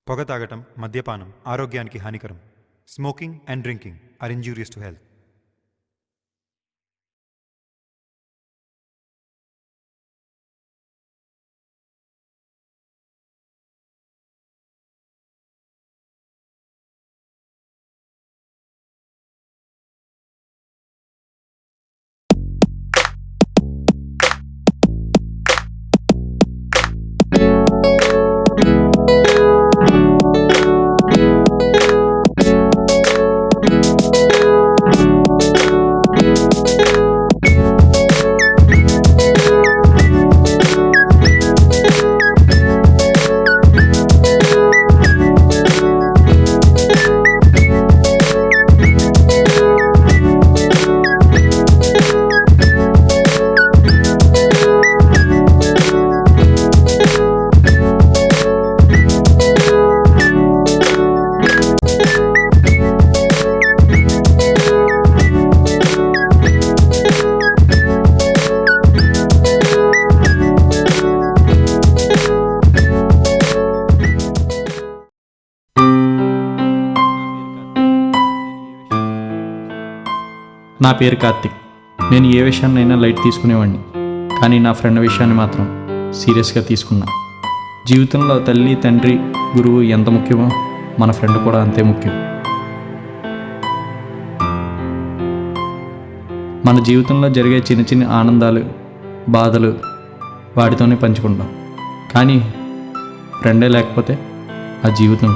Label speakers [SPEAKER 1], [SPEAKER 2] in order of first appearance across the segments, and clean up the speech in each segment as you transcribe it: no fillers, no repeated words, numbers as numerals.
[SPEAKER 1] పొగ తాగటం, మద్యపానం ఆరోగ్యానికి హానికరం. Smoking and drinking are injurious to health.
[SPEAKER 2] నా పేరు కార్తిక్. నేను ఏ విషయాన్నైనా లైట్ తీసుకునేవాడిని, కానీ నా ఫ్రెండ్ విషయాన్ని మాత్రం సీరియస్గా తీసుకున్నా. జీవితంలో తల్లి, తండ్రి, గురువు ఎంత ముఖ్యమో మన ఫ్రెండ్ కూడా అంతే ముఖ్యం. మన జీవితంలో జరిగే చిన్న చిన్న ఆనందాలు, బాధలు వాటితోనే పంచుకుంటాం. కానీ ఫ్రెండే లేకపోతే ఆ జీవితం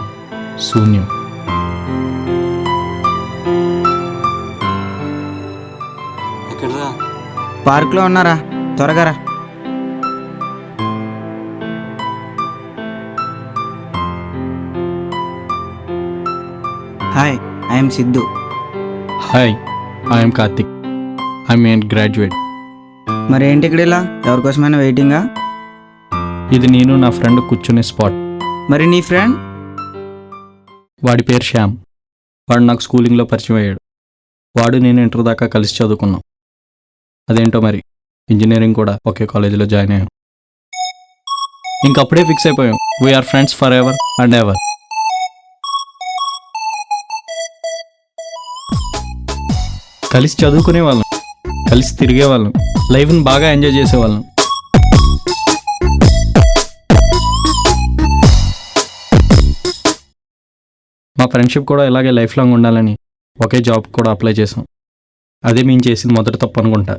[SPEAKER 2] శూన్యం.
[SPEAKER 3] పార్క్లో ఉన్నారా? త్వరగా రా. Hi, I'm Siddhu.
[SPEAKER 2] Hi, I'm Karthik. I'm a graduate.
[SPEAKER 3] మరి ఏంటి ఇక్కడ ఇలా? ఎవరికోసమైనా వెయిటింగా?
[SPEAKER 2] ఇది నేను నా ఫ్రెండ్ కూర్చునే స్పాట్.
[SPEAKER 3] మరి నీ ఫ్రెండ్?
[SPEAKER 2] వాడి పేరు శ్యామ్. వాడు నాకు స్కూలింగ్లో పరిచయం అయ్యాడు. వాడు నేను ఇంటర్ దాకా కలిసి చదువుకున్నాం. అదేంటో మరి ఇంజనీరింగ్ కూడా ఒకే కాలేజీలో జాయిన్ అయ్యాం. ఇంకప్పుడే ఫిక్స్ అయిపోయాం, we are friends for ever and ever. కలిసి చదువుకునే వాళ్ళం, కలిసి తిరిగే వాళ్ళం, లైఫ్ని బాగా ఎంజాయ్ చేసేవాళ్ళం. మా ఫ్రెండ్షిప్ కూడా ఇలాగే లైఫ్ లాంగ్ ఉండాలని ఒకే జాబ్ కూడా అప్లై చేసాం. అదే మేము చేసింది మొదటి తప్పు అనుకుంటా.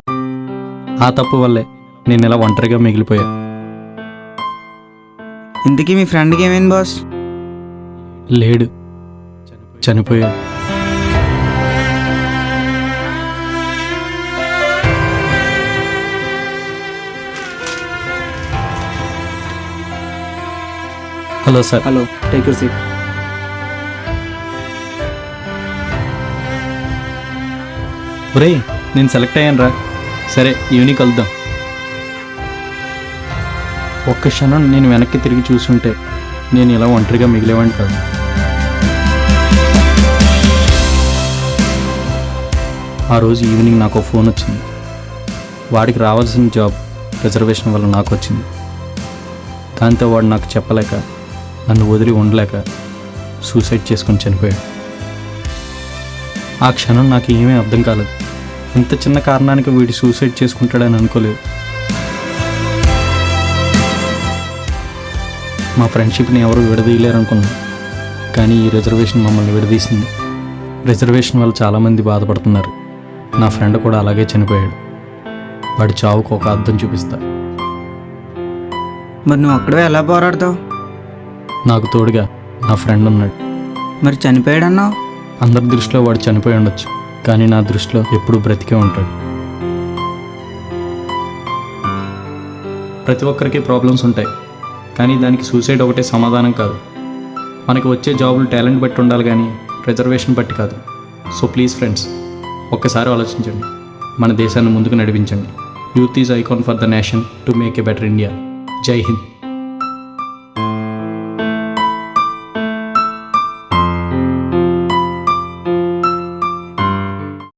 [SPEAKER 2] ఆ తప్పు వల్లే నేను ఇలా ఒంటరిగా మిగిలిపోయా.
[SPEAKER 3] ఇంతకీ మీ ఫ్రెండ్కి ఏమైంది బాస్?
[SPEAKER 2] లేడు, చనిపోయాడు. Hello sir.
[SPEAKER 3] Hello, take your seat.
[SPEAKER 2] ఒరే, నేను సెలెక్ట్ అయ్యాను రా. సరే, ఈవినింగ్ కలుద్దాం. ఒక్క క్షణం నేను వెనక్కి తిరిగి చూస్తుంటే నేను ఇలా ఒంటరిగా మిగిలేవాడిని కాదు. ఆ రోజు ఈవినింగ్ నాకు ఫోన్ వచ్చింది. వాడికి రావాల్సిన జాబ్ రిజర్వేషన్ వల్ల నాకు వచ్చింది. దాంతో వాడు నాకు చెప్పలేక, నన్ను వదిలి ఉండలేక సూసైడ్ చేసుకొని చనిపోయాడు. ఆ క్షణం నాకు ఏమీ అర్థం కాలేదు. ఇంత చిన్న కారణానికి వీడు సూసైడ్ చేసుకుంటాడని అనుకోలేదు. మా ఫ్రెండ్షిప్ని ఎవరు విడదీయలేరు అనుకున్నాను, కానీ ఈ రిజర్వేషన్ మమ్మల్ని విడదీసింది. రిజర్వేషన్ వల్ల చాలామంది బాధపడుతున్నారు. నా ఫ్రెండ్ కూడా అలాగే చనిపోయాడు. వాడి చావుకు ఒక అర్థం చూపిస్తా.
[SPEAKER 3] మరి నువ్వు అక్కడే ఎలా పోరాడతావు?
[SPEAKER 2] నాకు తోడుగా నా ఫ్రెండ్ ఉన్నాడు.
[SPEAKER 3] మరి చనిపోయాడన్నావు?
[SPEAKER 2] అందరి దృష్టిలో వాడు చనిపోయి ఉండొచ్చు, కానీ నా దృష్టిలో ఎప్పుడూ బ్రతికే ఉంటాడు. ప్రతి ఒక్కరికి ప్రాబ్లమ్స్ ఉంటాయి, కానీ దానికి సూసైడ్ ఒకటే సమాధానం కాదు. మనకి వచ్చే జాబులు టాలెంట్ బట్టి ఉండాలి, కానీ రిజర్వేషన్ బట్టి కాదు. సో ప్లీజ్ ఫ్రెండ్స్, ఒక్కసారి ఆలోచించండి. మన దేశాన్ని ముందుకు నడిపించండి. Youth is icon for the nation to make a better India. జై హింద్.